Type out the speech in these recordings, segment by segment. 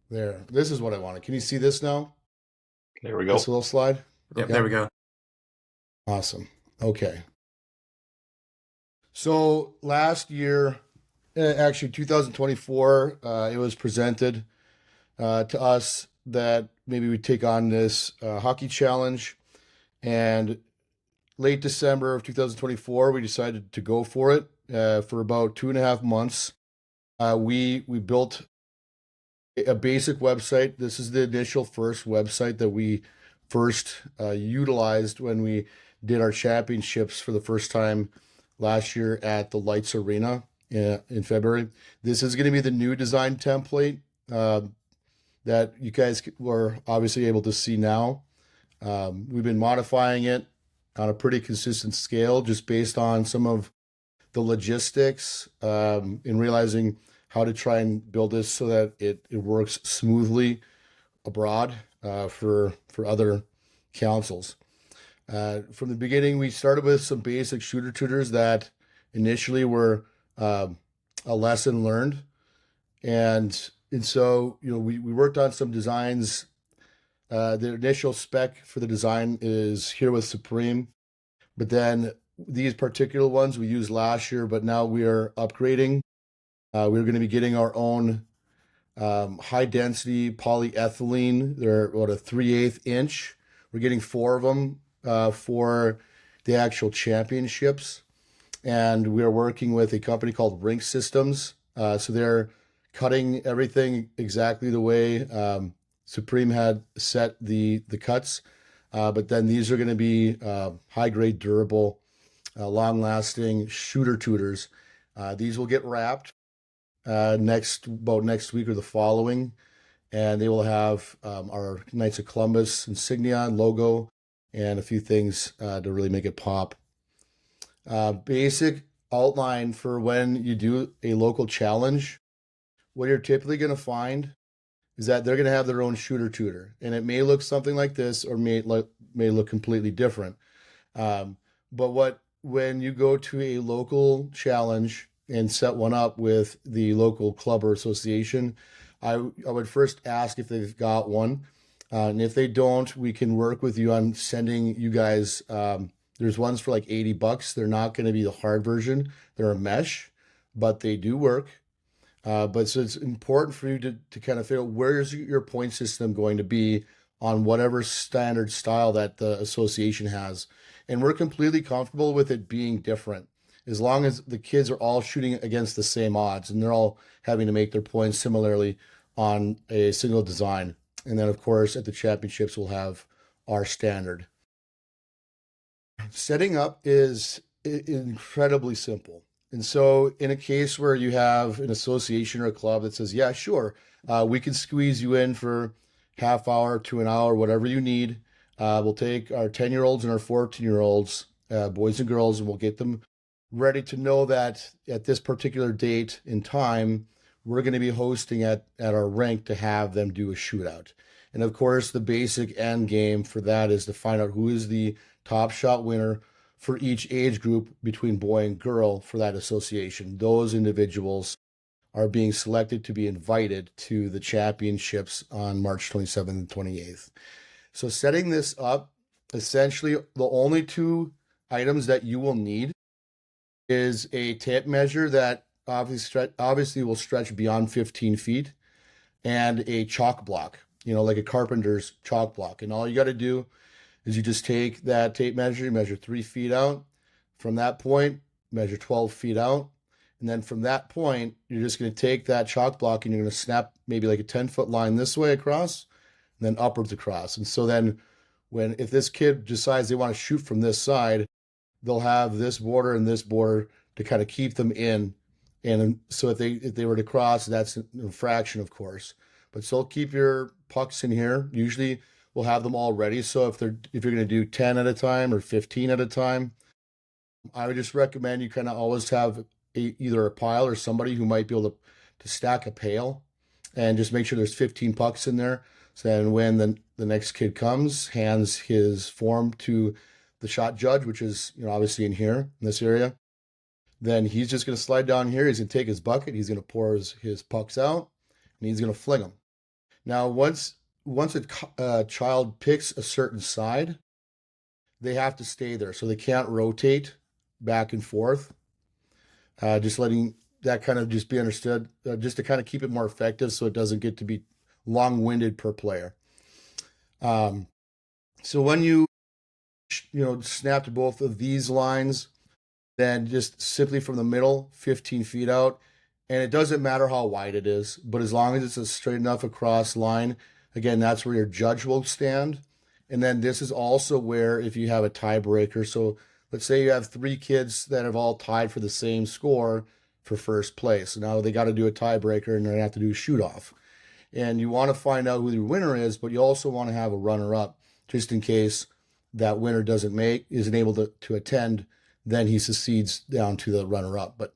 There. This is what I wanted. Can you see this now? There we This go. little slide? Yep, there Yep. we go. Awesome. Okay. So last year, actually 2024, it was presented to us that maybe we take on this hockey challenge. And late December of 2024, we decided to go for it for about 2.5 months. We built a basic website. This is the initial first website that we first utilized when we did our championships for the first time last year at the Lights Arena in February. This is going to be the new design template that you guys were obviously able to see now. We've been modifying it on a pretty consistent scale just based on some of the logistics in realizing how to try and build this so that it works smoothly abroad for other councils. From the beginning, we started with some basic shooter tutors that initially were a lesson learned. And so, we worked on some designs. The initial spec for the design is here with Supreme, but then these particular ones we used last year, but now we are upgrading. We're going to be getting our own high density polyethylene. They're about a 3/8 inch. We're getting four of them for the actual championships. And we are working with a company called Rink Systems. So they're cutting everything exactly the way Supreme had set the cuts. But then these are going to be high grade, durable, long lasting shooter tutors. These will get wrapped next week or the following, and they will have our Knights of Columbus insignia and logo and a few things to really make it pop. Basic outline for when you do a local challenge. What you're typically going to find is that they're going to have their own shooter tutor, and it may look something like this or may look completely different. But when you go to a local challenge and set one up with the local club or association, I would first ask if they've got one. And if they don't, we can work with you on sending you guys. There's ones for like $80. They're not going to be the hard version. They're a mesh, but they do work. But so it's important for you to kind of figure out where's your point system going to be on whatever standard style that the association has. And we're completely comfortable with it being different as long as the kids are all shooting against the same odds and they're all having to make their points similarly on a single design. And then, of course, at the championships, we'll have our standard. Setting up is incredibly simple. And so, in a case where you have an association or a club that says, yeah, sure, we can squeeze you in for half hour to an hour, whatever you need. We'll take our 10-year-olds and our 14-year-olds, boys and girls, and we'll get them ready to know that at this particular date in time, we're going to be hosting at our rink to have them do a shootout. And of course, the basic end game for that is to find out who is the top shot winner for each age group between boy and girl for that association. Those individuals are being selected to be invited to the championships on March 27th and 28th. So setting this up, essentially the only two items that you will need is a tape measure that obviously will stretch beyond 15 feet and a chalk block, like a carpenter's chalk block. And all you got to do is you just take that tape measure, you measure 3 feet out. From that point, measure 12 feet out. And then from that point, you're just going to take that chalk block and you're going to snap maybe like a 10-foot line this way across and then upwards across. And so then if this kid decides they want to shoot from this side, they'll have this border and this border to kind of keep them in. And so if they were to cross, that's an infraction, of course. But still keep your pucks in here. Usually we'll have them all ready. So if you're going to do 10 at a time or 15 at a time, I would just recommend you kind of always have either a pile or somebody who might be able to stack a pail and just make sure there's 15 pucks in there. So then when the next kid comes, hands his form to the shot judge, which is obviously in here, in this area, then he's just going to slide down here. He's going to take his bucket. He's going to pour his pucks out, and he's going to fling them. Now, once a child picks a certain side, they have to stay there, so they can't rotate back and forth. Just letting that kind of just be understood, just to kind of keep it more effective, so it doesn't get to be long-winded per player. Um, so when you snap to both of these lines, then just simply from the middle, 15 feet out. And it doesn't matter how wide it is, but as long as it's a straight enough across line, again, that's where your judge will stand. And then this is also where if you have a tiebreaker, so let's say you have three kids that have all tied for the same score for first place. Now they got to do a tiebreaker and they're going to have to do a shoot off. And you want to find out who the winner is, but you also want to have a runner up just in case that winner isn't able to attend, then he succeeds down to the runner up. But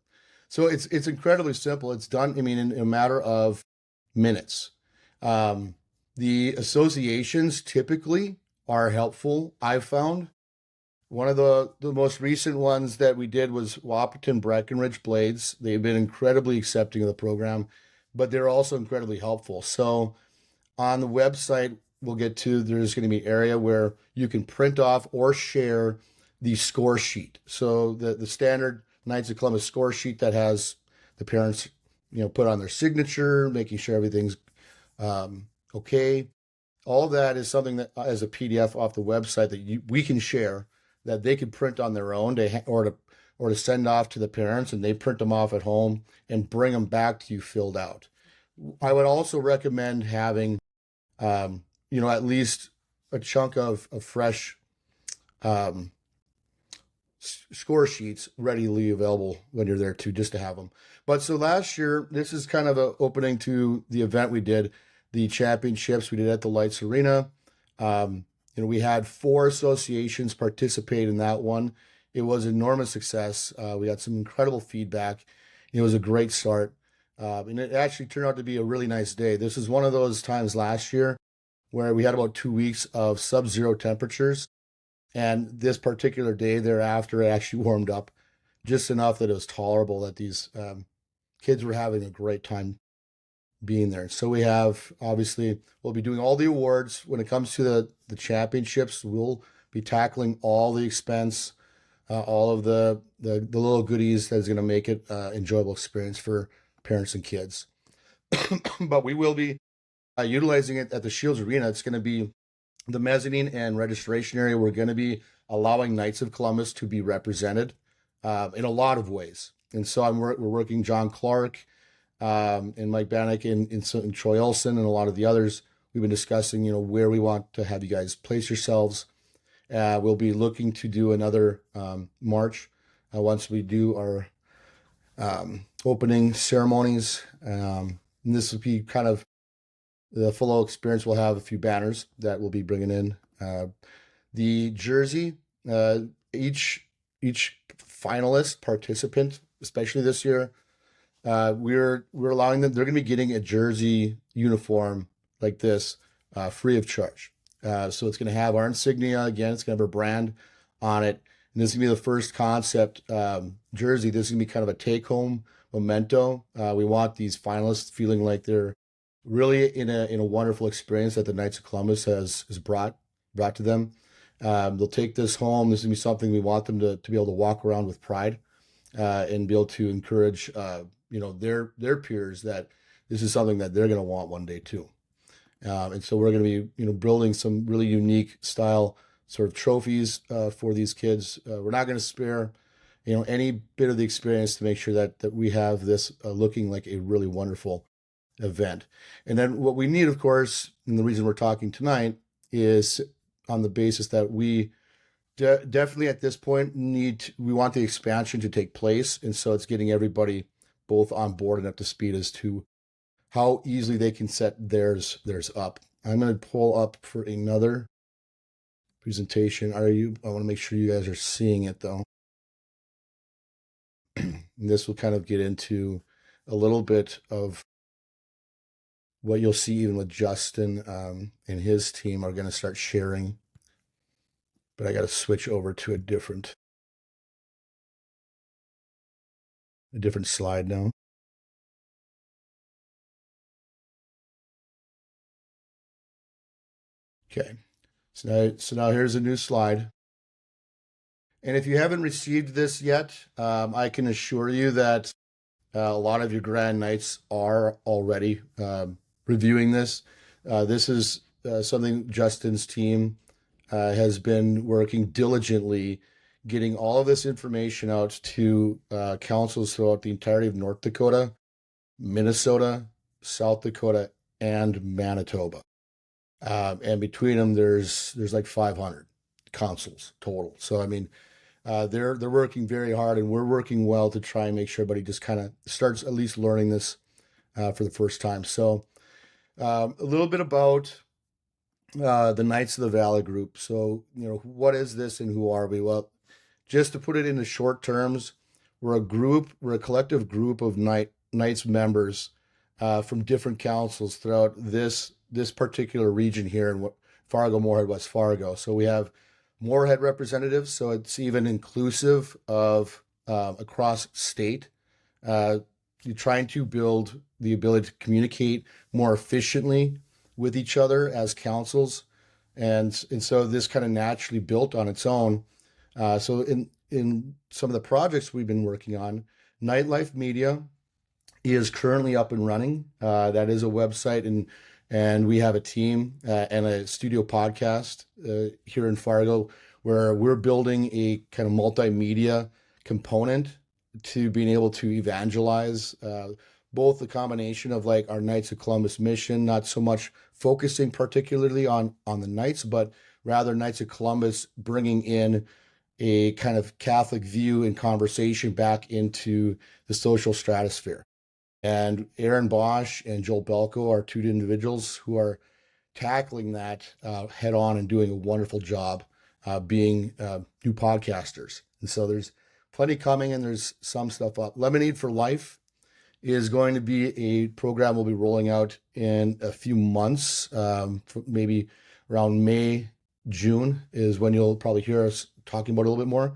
so it's incredibly simple. It's done, I mean, in a matter of minutes. Um, the associations typically are helpful, I've found. One of the most recent ones that we did was Whopperton Breckenridge Blades. They've been incredibly accepting of the program, but they're also incredibly helpful. So on the website, we'll get to, there's going to be an area where you can print off or share the score sheet. So the standard Knights of Columbus score sheet that has the parents, put on their signature, making sure everything's okay. All of that is something that as a PDF off the website that we can share, that they can print on their own or to send off to the parents, and they print them off at home and bring them back to you filled out. I would also recommend having at least a chunk of fresh um, score sheets readily available when you're there too, just to have them. But so last year, this is kind of an opening to the event we did, the championships we did at the Lights Arena. We had 4 associations participate in that one. It was an enormous success. We got some incredible feedback. It was a great start. And it actually turned out to be a really nice day. This is one of those times last year where we had about 2 weeks of sub-zero temperatures. And this particular day thereafter, it actually warmed up just enough that it was tolerable, that these kids were having a great time being there. So we have, obviously, we'll be doing all the awards. When it comes to the championships, we'll be tackling all the expense, all of the little goodies that's going to make it enjoyable experience for parents and kids. But we will be utilizing it at the Shields Arena. It's going to be the mezzanine and registration area. We're going to be allowing Knights of Columbus to be represented in a lot of ways. And so we're working John Clark and Mike Bannock and Troy Olson and a lot of the others. We've been discussing, where we want to have you guys place yourselves. We'll be looking to do another march once we do our opening ceremonies. And this will be kind of the full experience. Will have a few banners that we'll be bringing in. The jersey, each finalist participant, especially this year, we're allowing them. They're going to be getting a jersey uniform like this, free of charge. So it's going to have our insignia again. It's going to have our brand on it, and this is going to be the first concept jersey. This is going to be kind of a take-home memento. We want these finalists feeling like they're really in a wonderful experience that the Knights of Columbus has brought to them. They'll take this home. This is going to be something we want them to be able to walk around with pride and be able to encourage their peers that this is something that they're going to want one day too. And so we're going to be building some really unique style sort of trophies for these kids. We're not going to spare any bit of the experience to make sure that we have this looking like a really wonderful event. And then what we need, of course, and the reason we're talking tonight is on the basis that we definitely at this point we want the expansion to take place. And so it's getting everybody both on board and up to speed as to how easily they can set theirs up. I'm going to pull up for another presentation. I want to make sure you guys are seeing it though. And this will kind of get into a little bit of what you'll see even with Justin and his team are going to start sharing. But I got to switch over to a different slide now. Okay. So now here's a new slide. And if you haven't received this yet, I can assure you that a lot of your Grand Knights are already reviewing this. This is something Justin's team has been working diligently, getting all of this information out to councils throughout the entirety of North Dakota, Minnesota, South Dakota, and Manitoba. And between them, there's like 500 councils total. So I mean, they're working very hard, and we're working well to try and make sure everybody just kind of starts at least learning this for the first time. So a little bit about the Knights of the Valley group. So what is this and who are we? Well, just to put it into short terms, we're a collective group of Knights members from different councils throughout this particular region here in Fargo, Moorhead, West Fargo. So we have Moorhead representatives, so it's even inclusive of across state. You're trying to build the ability to communicate more efficiently with each other as councils, and so this kind of naturally built on its own. So in some of the projects we've been working on, Nightlife Media is currently up and running. That is a website, and we have a team and a studio podcast here in Fargo where we're building a kind of multimedia component to being able to evangelize both the combination of like our Knights of Columbus mission, not so much focusing particularly on the Knights, but rather Knights of Columbus bringing in a kind of Catholic view and conversation back into the social stratosphere. And Aaron Bosch and Joel Belko are two individuals who are tackling that head on and doing a wonderful job being new podcasters. And so there's plenty coming, and there's some stuff up. Lemonade for Life is going to be a program we'll be rolling out in a few months, maybe around May, June is when you'll probably hear us talking about it a little bit more.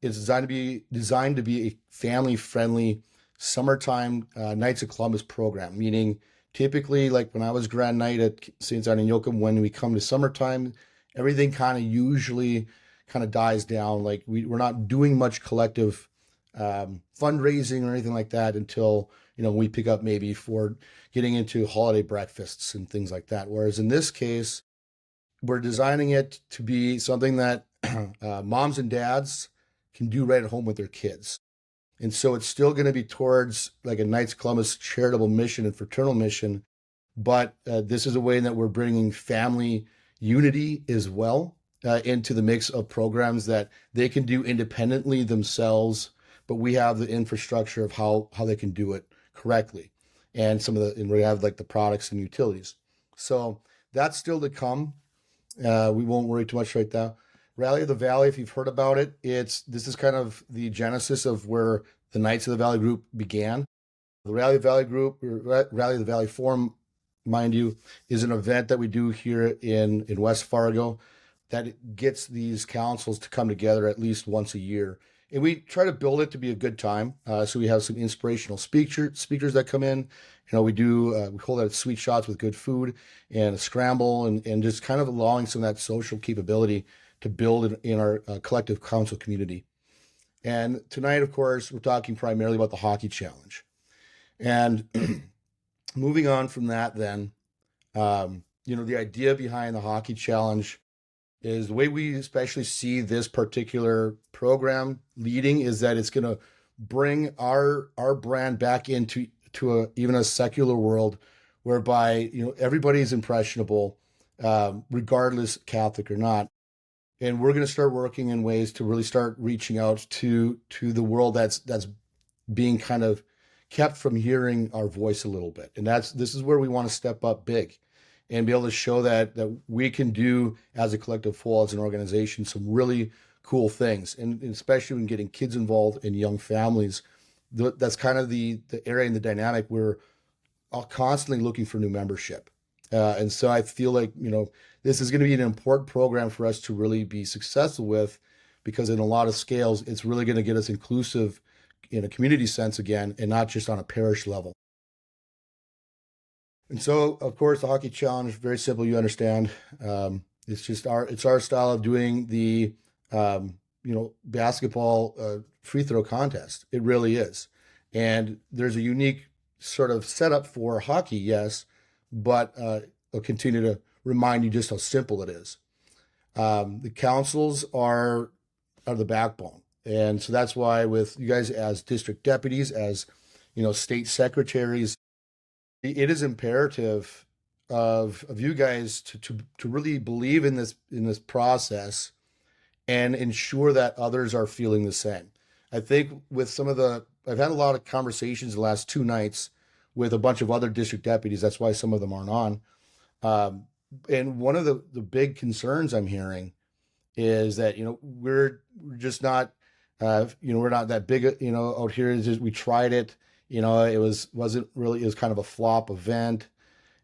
It's designed to be a family-friendly summertime Knights of Columbus program, meaning typically like when I was Grand Knight at St. Simon and Yoakum, when we come to summertime, everything kind of usually kind of dies down. Like we're not doing much collective fundraising or anything like that until we pick up maybe for getting into holiday breakfasts and things like that. Whereas in this case, we're designing it to be something that moms and dads can do right at home with their kids. And so it's still going to be towards like a Knights Columbus charitable mission and fraternal mission, but this is a way that we're bringing family unity as well into the mix of programs that they can do independently themselves, but we have the infrastructure of how they can do it correctly, and we have like the products and utilities. So that's still to come. We won't worry too much right now. Rally of the Valley, if you've heard about it, this is kind of the genesis of where the Knights of the Valley group began. The Rally of the Valley group, or Rally of the Valley Forum, mind you, is an event that we do here in West Fargo that gets these councils to come together at least once a year. And we try to build it to be a good time. So we have some inspirational speakers that come in. We hold out sweet shots with good food and a scramble, and just kind of allowing some of that social capability to build in our collective council community. And tonight, of course, we're talking primarily about the hockey challenge. And moving on from that, then, the idea behind the hockey challenge is the way we especially see this particular program leading is that it's going to bring our brand back into even a secular world whereby everybody's impressionable, regardless Catholic or not. And we're going to start working in ways to really start reaching out to the world that's being kind of kept from hearing our voice a little bit. And this is where we want to step up big and be able to show that we can do as a collective whole, as an organization, some really cool things. And especially when getting kids involved and young families, that's kind of the area and the dynamic we're constantly looking for new membership. And so I feel like, this is going to be an important program for us to really be successful with, because in a lot of scales, it's really going to get us inclusive in a community sense again, and not just on a parish level. And so, of course, the hockey challenge, very simple, you understand. It's our style of doing the basketball free throw contest. It really is. And there's a unique sort of setup for hockey, yes, but I'll continue to remind you just how simple it is. The councils are the backbone. And so that's why with you guys as district deputies, as state secretaries, it is imperative of you guys to really believe in this process and ensure that others are feeling the same. I think with I've had a lot of conversations the last 2 nights with a bunch of other district deputies. That's why some of them aren't on. Um, and one of the big concerns I'm hearing is that we're just not we're not that big out here. It's just we tried it. It was kind of a flop event.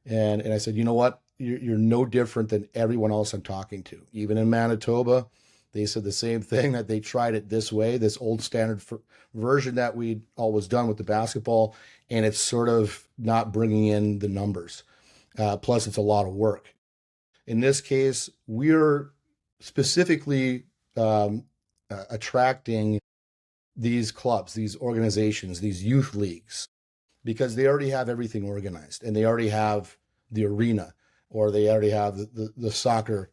And I said, you know what? You're no different than everyone else I'm talking to. Even in Manitoba, they said the same thing, that they tried it this way, this old standard version that we'd always done with the basketball, and it's sort of not bringing in the numbers. Plus, it's a lot of work. In this case, we're specifically attracting these clubs, these organizations, these youth leagues, because they already have everything organized and they already have the arena, or they already have the soccer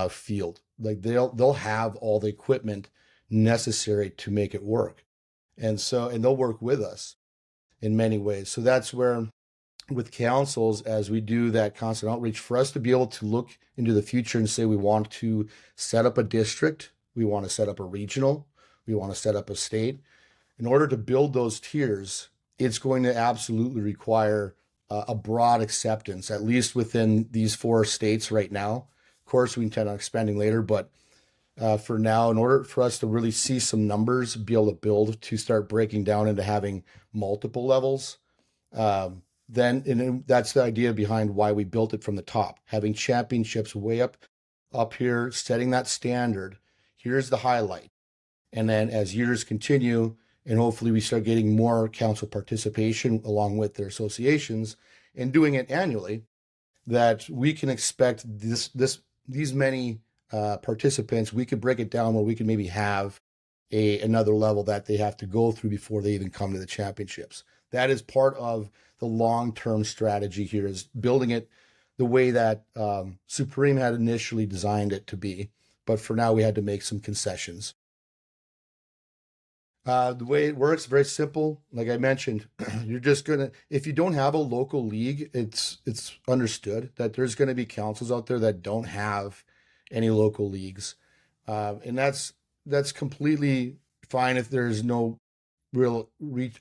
field. Like they'll have all the equipment necessary to make it work. And they'll work with us in many ways. So that's where with councils, as we do that constant outreach, for us to be able to look into the future and say we want to set up a district, we want to set up a regional, we want to set up a state. In order to build those tiers, it's going to absolutely require a broad acceptance, at least within these 4 states right now. Of course, we intend on expanding later, but for now, in order for us to really see some numbers, be able to build, to start breaking down into having multiple levels, and that's the idea behind why we built it from the top, having championships way up here, setting that standard. Here's the highlight. And then as years continue, and hopefully we start getting more council participation along with their associations and doing it annually, that we can expect these many participants. We could break it down where we can maybe have another level that they have to go through before they even come to the championships. That is part of the long-term strategy here, is building it the way that Supreme had initially designed it to be. But for now, we had to make some concessions. The way it works, very simple. Like I mentioned, you're just if you don't have a local league, it's understood that there's gonna be councils out there that don't have any local leagues, and that's completely fine if there's no real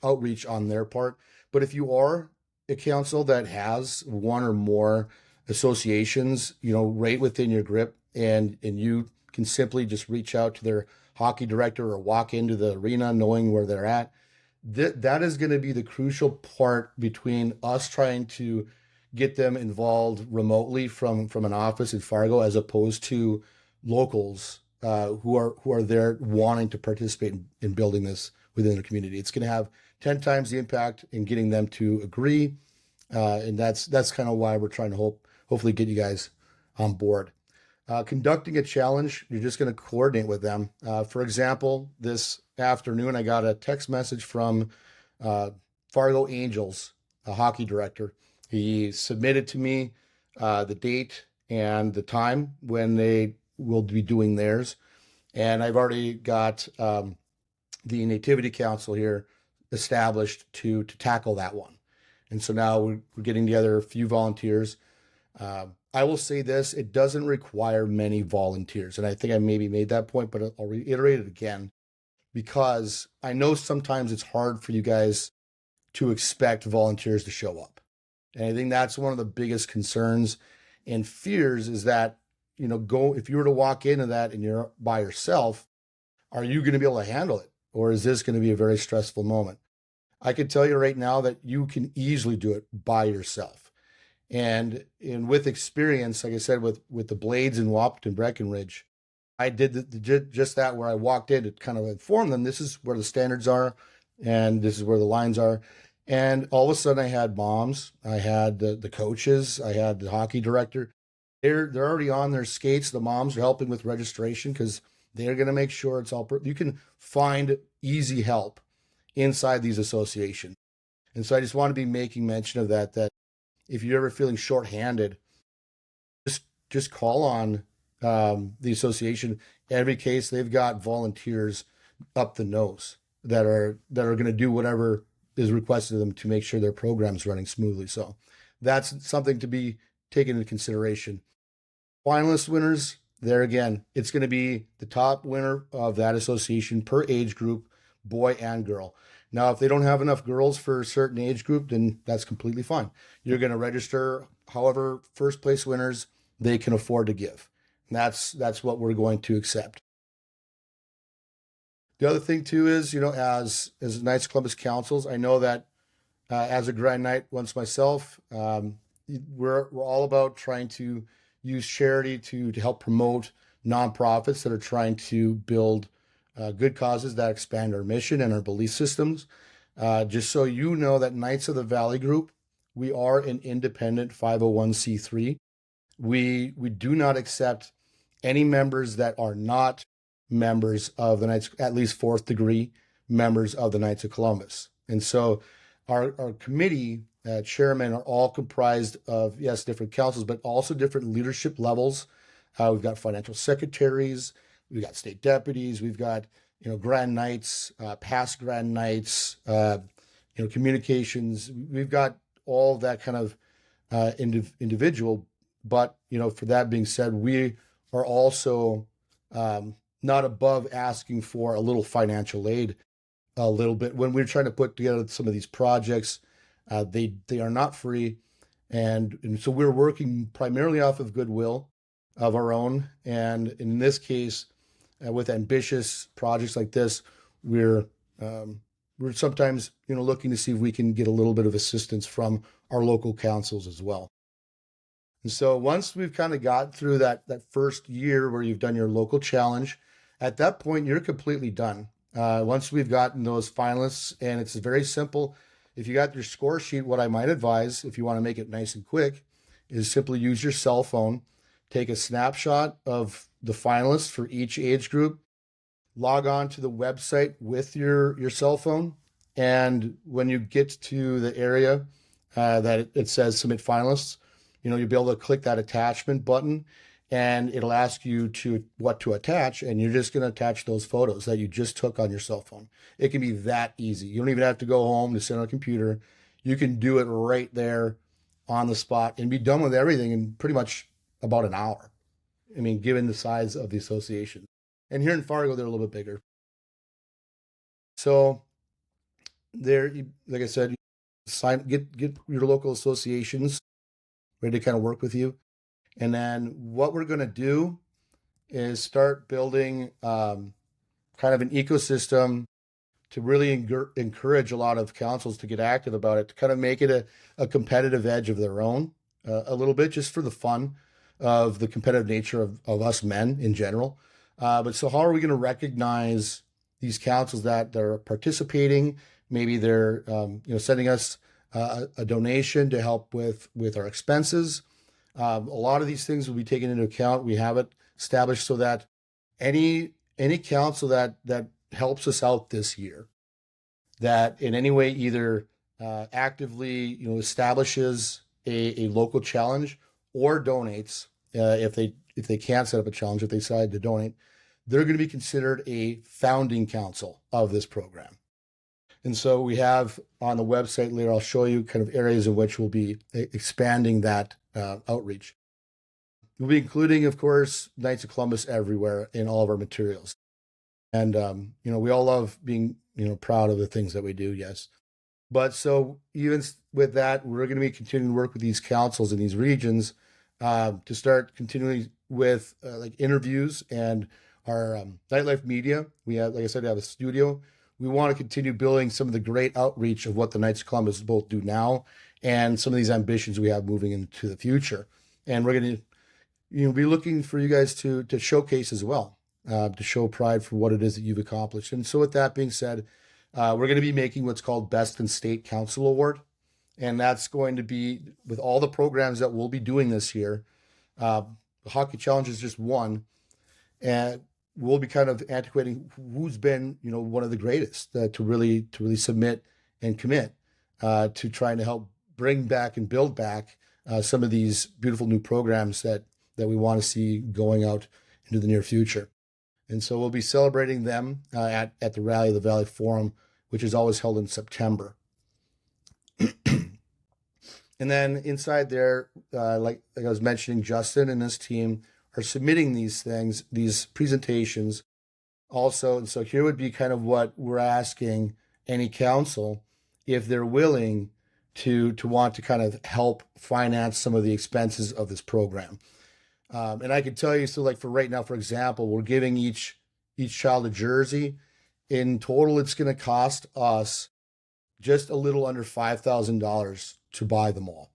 outreach on their part. But if you are a council that has one or more associations, right within your grip, and you can simply just reach out to their hockey director or walk into the arena knowing where they're at. That is going to be the crucial part between us trying to get them involved remotely from an office in Fargo, as opposed to locals who are there wanting to participate in building this within the community. It's going to have 10 times the impact in getting them to agree, and that's kind of why we're trying to hopefully get you guys on board. Conducting a challenge, you're just going to coordinate with them. For example, this afternoon, I got a text message from Fargo Angels, a hockey director. He submitted to me the date and the time when they will be doing theirs. And I've already got the Nativity Council here established to tackle that one. And so now we're getting together a few volunteers. I will say this, it doesn't require many volunteers. And I think I maybe made that point, but I'll reiterate it again, because I know sometimes it's hard for you guys to expect volunteers to show up. And I think that's one of the biggest concerns and fears, is that, if you were to walk into that and you're by yourself, are you going to be able to handle it? Or is this going to be a very stressful moment? I can tell you right now that you can easily do it by yourself. And with experience, like I said, with the Blades in Wapton, Breckenridge, I did just that, where I walked in to kind of inform them, this is where the standards are, and this is where the lines are. And all of a sudden I had moms, I had the coaches, I had the hockey director. They're already on their skates. The moms are helping with registration because they're going to make sure it's all. You can find easy help inside these associations, and so I just want to be making mention of that. That if you're ever feeling shorthanded, just call on the association. In every case, they've got volunteers up the nose that are going to do whatever is requested of them to make sure their program's running smoothly. So that's something to be taken into consideration. Finalist winners, there again, it's going to be the top winner of that association per age group, boy and girl. Now, if they don't have enough girls for a certain age group, then that's completely fine. You're going to register however first place winners they can afford to give. And that's what we're going to accept. The other thing too is, as Knights of Columbus councils, I know that as a Grand Knight once myself, we're all about trying to use charity to help promote nonprofits that are trying to build good causes that expand our mission and our belief systems. Just so you know that Knights of the Valley Group, we are an independent 501c3. We do not accept any members that are not members of the Knights, at least fourth degree members of the Knights of Columbus. And so our committee chairmen are all comprised of, yes, different councils, but also different leadership levels. We've got financial secretaries, we've got state deputies, we've got, Grand Knights, past Grand Knights, communications. We've got all that kind of individual. But, for that being said, we are also not above asking for a little financial aid a little bit when we're trying to put together some of these projects. They are not free, and so we're working primarily off of goodwill of our own. And in this case, with ambitious projects like this, we're sometimes looking to see if we can get a little bit of assistance from our local councils as well. And so once we've kind of got through that first year where you've done your local challenge, at that point you're completely done. Once we've gotten those finalists, and it's very simple. If you got your score sheet, what I might advise, if you want to make it nice and quick, is simply use your cell phone, take a snapshot of the finalists for each age group, log on to the website with your cell phone, and when you get to the area that it says submit finalists, you'll be able to click that attachment button, and it'll ask you what to attach, and you're just going to attach those photos that you just took on your cell phone. It can be that easy. You don't even have to go home to sit on a computer. You can do it right there on the spot and be done with everything in pretty much about an hour. I mean, given the size of the association. And here in Fargo, they're a little bit bigger. So there, like I said, get your local associations ready to kind of work with you. And then what we're going to do is start building kind of an ecosystem to really encourage a lot of councils to get active about it, to kind of make it a competitive edge of their own, a little bit, just for the fun of the competitive nature of us men in general. But so how are we going to recognize these councils that are participating? Maybe they're sending us a donation to help with our expenses. A lot of these things will be taken into account. We have it established so that any council that helps us out this year, that in any way either actively establishes a local challenge or donates, if they can't set up a challenge, if they decide to donate, they're going to be considered a founding council of this program. And so we have on the website later, I'll show you kind of areas in which we'll be expanding that outreach. We'll be including, of course, Knights of Columbus everywhere in all of our materials. And, we all love being, proud of the things that we do, yes. But so even with that, we're going to be continuing to work with these councils in these regions to start continuing with like interviews and our nightlife media. We have, like I said, we have a studio. We want to continue building some of the great outreach of what the Knights of Columbus both do now and some of these ambitions we have moving into the future. And we're going to be looking for you guys to showcase as well, to show pride for what it is that you've accomplished. And so with that being said, we're going to be making what's called Best in State Council Award. And that's going to be with all the programs that we'll be doing this year. Uh, the Hockey Challenge is just one, and we'll be kind of antiquating who's been, one of the greatest to really submit and commit to trying to help bring back and build back some of these beautiful new programs that we want to see going out into the near future. And so we'll be celebrating them at the Rally of the Valley Forum, which is always held in September. And then inside there, like I was mentioning, Justin and his team are submitting these things, these presentations also. And so here would be kind of what we're asking any council if they're willing to want to kind of help finance some of the expenses of this program. And I can tell you, so like for right now, for example, we're giving each child a jersey. In total, it's going to cost us just a little under $5,000 to buy them all.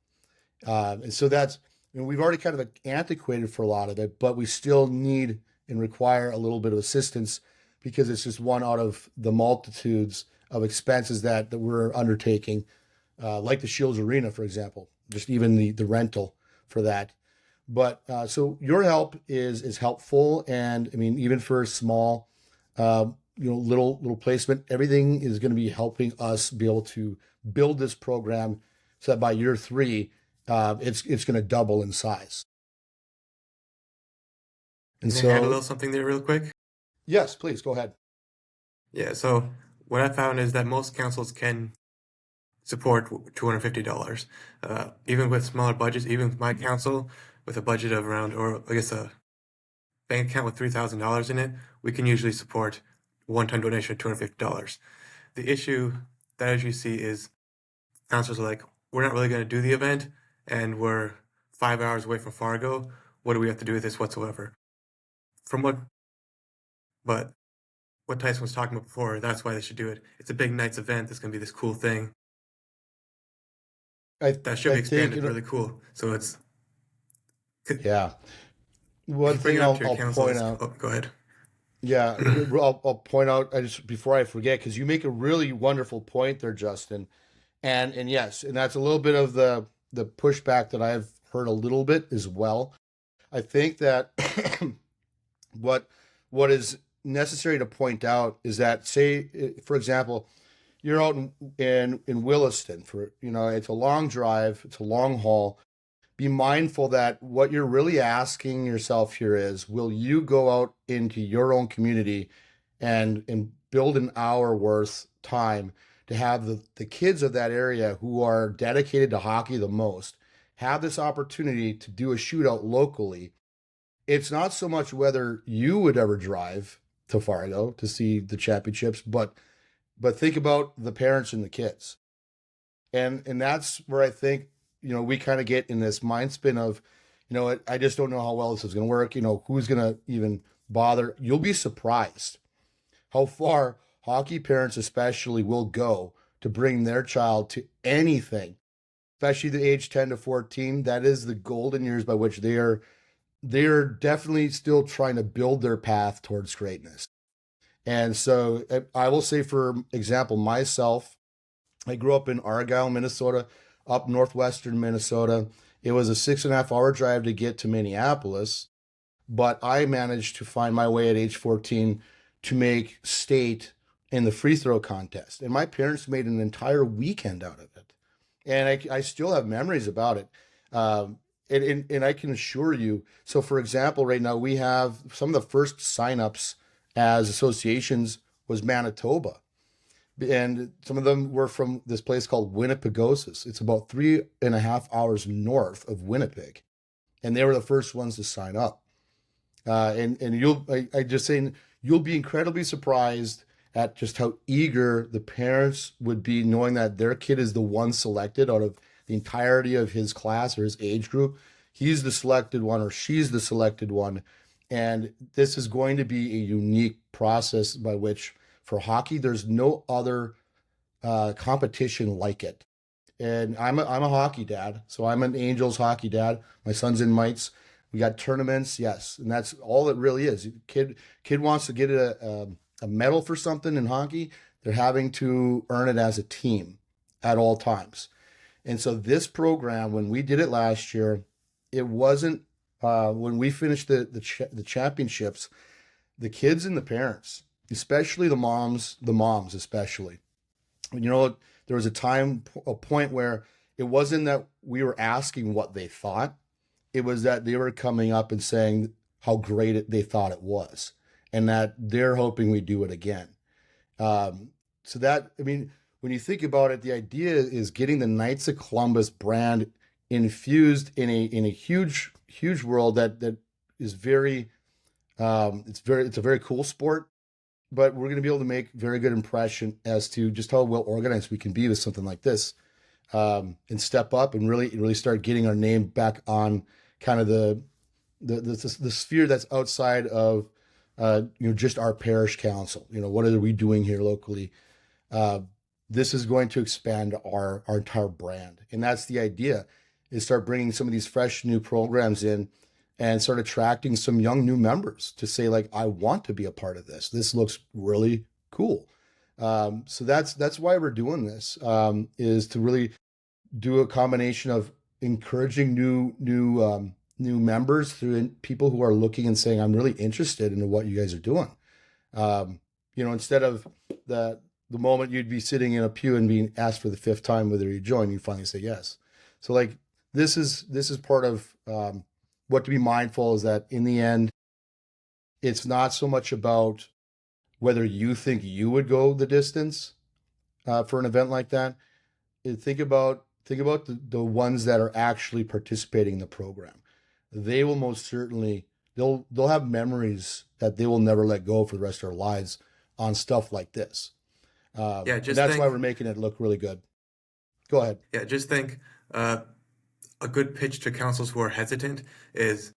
And so that's, we've already kind of antiquated for a lot of it, but we still need and require a little bit of assistance because it's just one out of the multitudes of expenses that we're undertaking, like the Shields Arena, for example, just even the rental for that. But so your help is helpful, and I mean even for a small, little placement, everything is going to be helping us be able to build this program so that by year 3, it's going to double in size. And Can I add a so, little something there real quick? yes, please go ahead. Yeah, so what I found is that most councils can support $250. Even with smaller budgets, even with my council, with a budget of around, or I guess a bank account with $3,000 in it, we can usually support one-time donation of $250. The issue that as you see is councils are like, we're not really going to do the event, and we're 5 hours away from Fargo. What do we have to do with this whatsoever? From but what Tyson was talking about before, that's why they should do it. It's a big Knights event. It's going to be this cool thing I that should I be think expanded really cool. So it's yeah. if One you bring thing it up to your I'll council, point it's out. oh, go ahead. Yeah, I'll point out. I just before I forget, because you make a really wonderful point there, Justin. And yes, and that's a little bit of the pushback that I've heard a little bit as well. I think that what what is necessary to point out is that, say, for example, you're out in Williston for, it's a long drive, it's a long haul. Be mindful that what you're really asking yourself here is, will you go out into your own community and build an hour worth time to have the kids of that area who are dedicated to hockey the most have this opportunity to do a shootout locally. It's not so much whether you would ever drive to Fargo to see the championships, but think about the parents and the kids. And that's where I think, we kind of get in this mind spin of, I just don't know how well this is going to work. Who's going to even bother? You'll be surprised how far hockey parents, especially, will go to bring their child to anything, especially the age 10 to 14. That is the golden years by which they're definitely still trying to build their path towards greatness. And so I will say, for example, myself, I grew up in Argyle, Minnesota, up northwestern Minnesota. It was a 6.5 hour drive to get to Minneapolis, but I managed to find my way at age 14 to make state in the free throw contest. And my parents made an entire weekend out of it. And I still have memories about it. And I can assure you, so for example, right now we have some of the first signups as associations was Manitoba, and some of them were from this place called Winnipegosis. It's about 3.5 hours north of Winnipeg, and they were the first ones to sign up. And I just saying, you'll be incredibly surprised at just how eager the parents would be, knowing that their kid is the one selected out of the entirety of his class or his age group. He's the selected one, or she's the selected one. And this is going to be a unique process by which, for hockey, there's no other competition like it. And I'm a hockey dad, so I'm an Angels hockey dad. My son's in mites. We got tournaments, yes, and that's all it really is. Kid wants to get a medal for something in hockey. They're having to earn it as a team at all times. And so this program, when we did it last year, it wasn't. when we finished the championships, the kids and the parents, especially the moms especially, you know, there was a point where it wasn't that we were asking what they thought. It was that they were coming up and saying how they thought it was, and that they're hoping we do it again. So that, I mean, when you think about it, the idea is getting the Knights of Columbus brand infused in a huge world that is very it's a very cool sport, but we're going to be able to make very good impression as to just how well organized we can be with something like this, and step up and really start getting our name back on kind of the sphere that's outside of just our parish council. You know, what are we doing here locally? Uh, this is going to expand our entire brand, and that's the idea: is start bringing some of these fresh new programs in and start attracting some young new members to say, like, I want to be a part of this. This looks really cool. So that's why we're doing this, is to really do a combination of encouraging new members through people who are looking and saying, I'm really interested in what you guys are doing. Instead of the moment you'd be sitting in a pew and being asked for the fifth time whether you join, you finally say yes. So like this is part of what to be mindful is that in the end, it's not so much about whether you think you would go the distance for an event like that. Think about the ones that are actually participating in the program. They will most certainly they'll have memories that they will never let go for the rest of their lives on stuff like this. Yeah, And just that's why think. we're making it look really good. Go ahead. Yeah, just think. Uh, a good pitch to councils who are hesitant is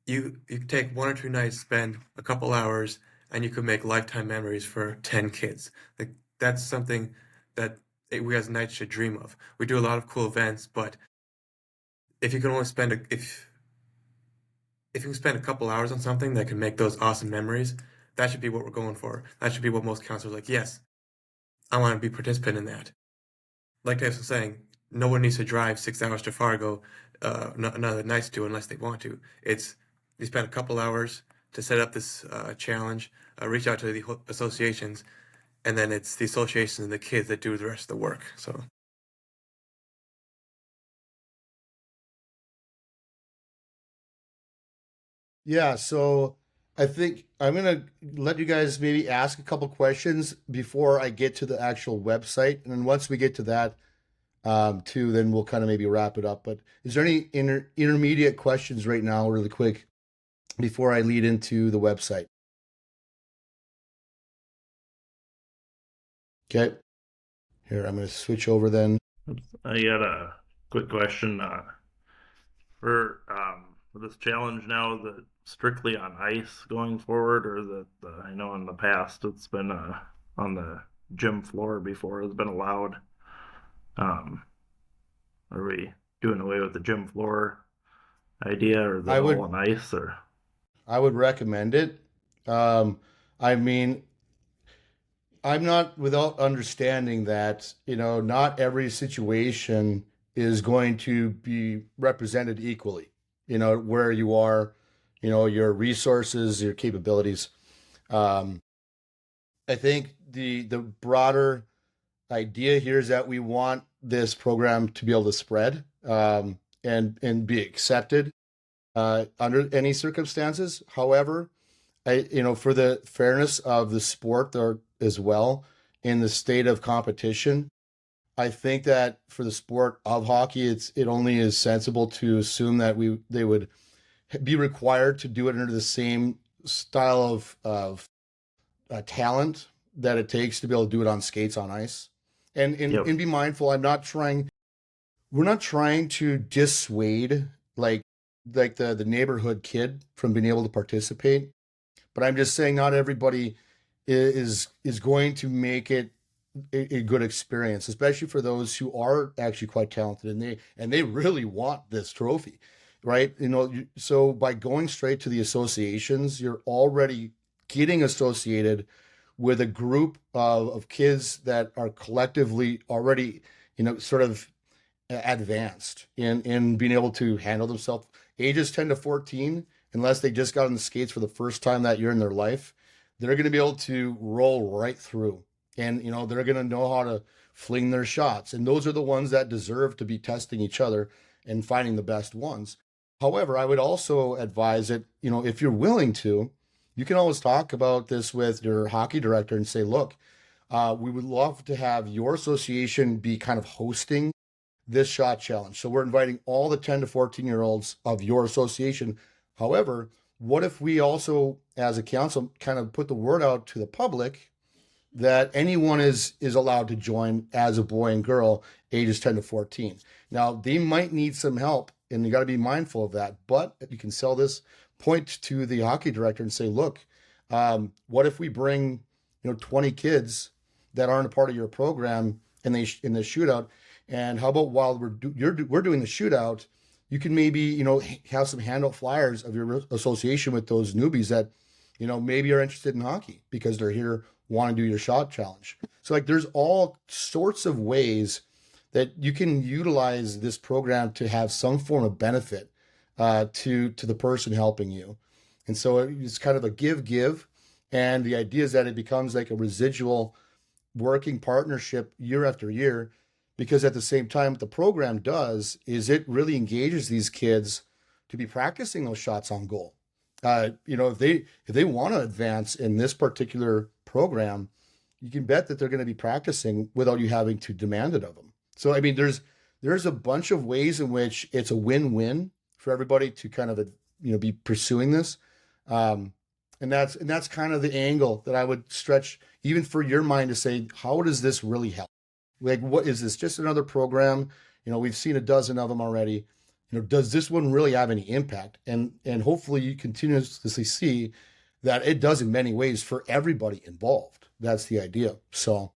you take 1 or 2 nights, spend a couple hours, and you could make lifetime memories for 10 kids. Like that's something that we as Knights should dream of. We do a lot of cool events, but if you can only spend if you can spend a couple hours on something that can make those awesome memories, that should be what we're going for. That should be what most councils are like. Yes, I want to be participant in that. Like Dave was saying, no one needs to drive 6 hours to Fargo. None of the Knights do unless they want to. It's you spend a couple hours to set up this challenge, reach out to the associations, and then it's the associations and the kids that do the rest of the work. So Yeah, so I think I'm gonna let you guys maybe ask a couple questions before I get to the actual website, and then once we get to that, too, then we'll kind of maybe wrap it up. But is there any intermediate questions right now, really quick, before I lead into the website? Okay, here I'm gonna switch over then. I got a quick question for this challenge now. Is it strictly on ice going forward, or that I know in the past it's been on the gym floor before it's been allowed? Um, are we doing away with the gym floor idea, or is it I all would on ice? Or I would recommend it. I mean, I'm not without understanding that, not every situation is going to be represented equally, where you are, your resources, your capabilities. Um, I think the broader idea here is that we want this program to be able to spread, and be accepted under any circumstances. However, for the fairness of the sport there as well, in the state of competition, I think that for the sport of hockey, it only is sensible to assume that they would be required to do it under the same style of talent that it takes to be able to do it on skates on ice. And yep, be mindful. We're not trying to dissuade like the neighborhood kid from being able to participate. But I'm just saying not everybody is going to make it a good experience, especially for those who are actually quite talented and they really want this trophy, right? So by going straight to the associations, you're already getting associated with a group of kids that are collectively already, sort of advanced in being able to handle themselves ages 10 to 14, unless they just got on the skates for the first time that year in their life, they're going to be able to roll right through. And, they're going to know how to fling their shots. And those are the ones that deserve to be testing each other and finding the best ones. However, I would also advise that, if you're willing to, you can always talk about this with your hockey director and say, look, we would love to have your association be kind of hosting this shot challenge. So we're inviting all the 10 to 14-year-olds of your association. However, what if we also, as a council, kind of put the word out to the public that anyone is allowed to join as a boy and girl ages 10 to 14. Now, they might need some help, and you got to be mindful of that. But you can sell this point to the hockey director and say, look, what if we bring 20 kids that aren't a part of your program in the shootout? And how about while we're doing the shootout, you can maybe have some handout flyers of your association with those newbies that maybe are interested in hockey because they're here, want to do your shot challenge. So there's all sorts of ways that you can utilize this program to have some form of benefit to the person helping you. And so it's kind of a give. And the idea is that it becomes like a residual working partnership year after year, because at the same time, what the program does is it really engages these kids to be practicing those shots on goal. If they want to advance in this particular program, you can bet that they're going to be practicing without you having to demand it of them. So, I mean, there's a bunch of ways in which it's a win-win for everybody to kind of, be pursuing this. And that's kind of the angle that I would stretch even for your mind to say, how does this really help? Like, what is this? Just another program? We've seen a dozen of them already. Does this one really have any impact? And hopefully you continuously see that it does in many ways for everybody involved. That's the idea. So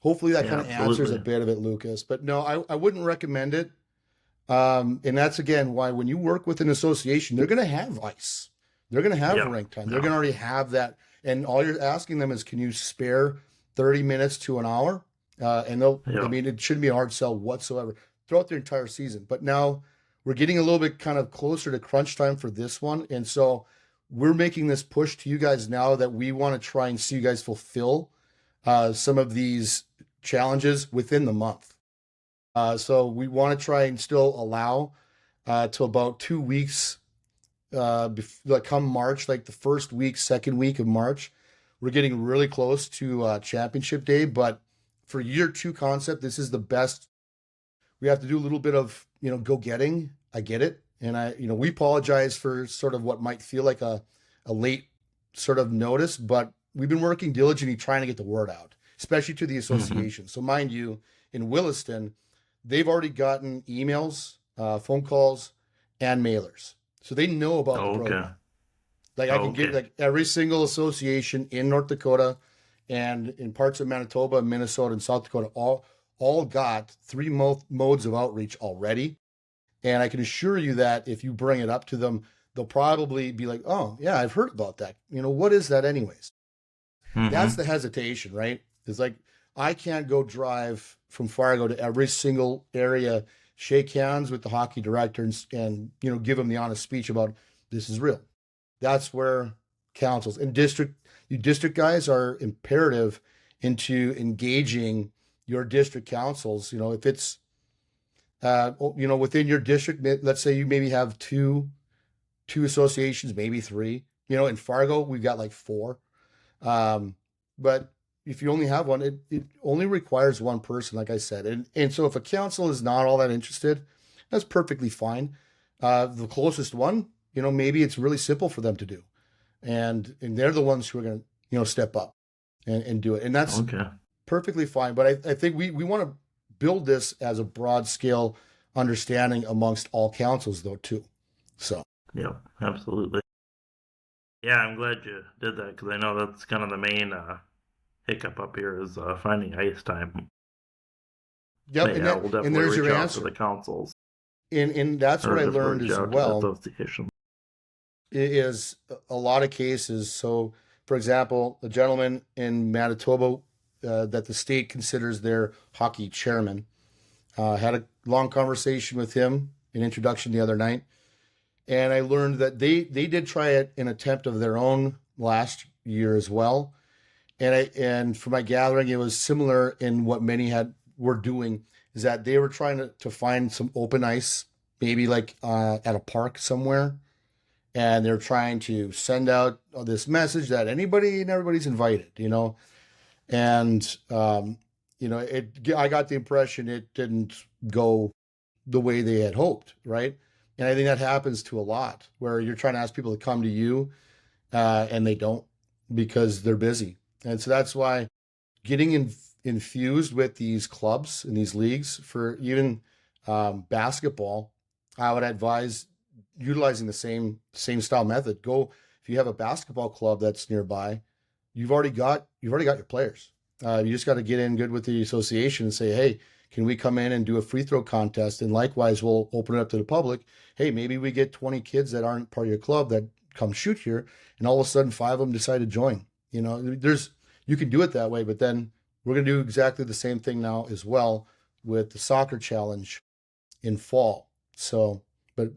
hopefully that kind of answers a bit of it, Lucas. But no, I wouldn't recommend it. And that's, again, why when you work with an association, they're going to have ice. They're going to have rink time. They're going to already have that. And all you're asking them is, can you spare 30 minutes to an hour? And I mean, it shouldn't be a hard sell whatsoever throughout their entire season. But now we're getting a little bit kind of closer to crunch time for this one. And so we're making this push to you guys now that we want to try and see you guys fulfill some of these challenges within the month. So we want to try and still allow to about 2 weeks come March, like the first week, second week of March. We're getting really close to championship day, but for year 2 concept, this is the best. We have to do a little bit of, go getting. I get it. And we apologize for sort of what might feel like a late sort of notice, but we've been working diligently trying to get the word out, especially to the association. So mind you, in Williston, they've already gotten emails, phone calls, and mailers. So they know about the program. Like I can get like every single association in North Dakota and in parts of Manitoba, Minnesota, and South Dakota all got 3 modes of outreach already. And I can assure you that if you bring it up to them, they'll probably be like, oh, yeah, I've heard about that. What is that anyways? That's the hesitation, right? It's like, I can't go drive from Fargo to every single area, shake hands with the hockey director and give them the honest speech about this is real. That's where councils and you district guys are imperative into engaging your district councils. If it's, within your district, let's say you maybe have two associations, maybe 3, in Fargo, we've got like 4. But if you only have one, it only requires one person, like I said. And so if a council is not all that interested, that's perfectly fine. The closest one, maybe it's really simple for them to do. And they're the ones who are going to, step up and do it. And that's perfectly fine. But I think we want to build this as a broad scale understanding amongst all councils though, too. So. Yeah, absolutely. Yeah, I'm glad you did that because I know that's kind of the main hiccup up here is finding ice time. Yep, we'll definitely and there's reach your out answer. to the councils. And that's what I learned as well. It is a lot of cases. So, for example, a gentleman in Manitoba that the state considers their hockey chairman had a long conversation with him, an introduction the other night. And I learned that they did try it an attempt of their own last year as well. And from my gathering, it was similar in what many had were doing, is that they were trying to find some open ice, maybe like at a park somewhere, and they're trying to send out this message that anybody and everybody's invited, and I got the impression it didn't go the way they had hoped, right? And I think that happens to a lot, where you're trying to ask people to come to you, and they don't, because they're busy. And so that's why getting infused with these clubs and these leagues for even basketball, I would advise utilizing the same style method. Go, if you have a basketball club that's nearby, you've already got your players. You just got to get in good with the association and say, hey, can we come in and do a free throw contest? And likewise, we'll open it up to the public. Hey, maybe we get 20 kids that aren't part of your club that come shoot here, and all of a sudden 5 of them decide to join. You can do it that way, but then we're going to do exactly the same thing now as well with the soccer challenge in fall. So there's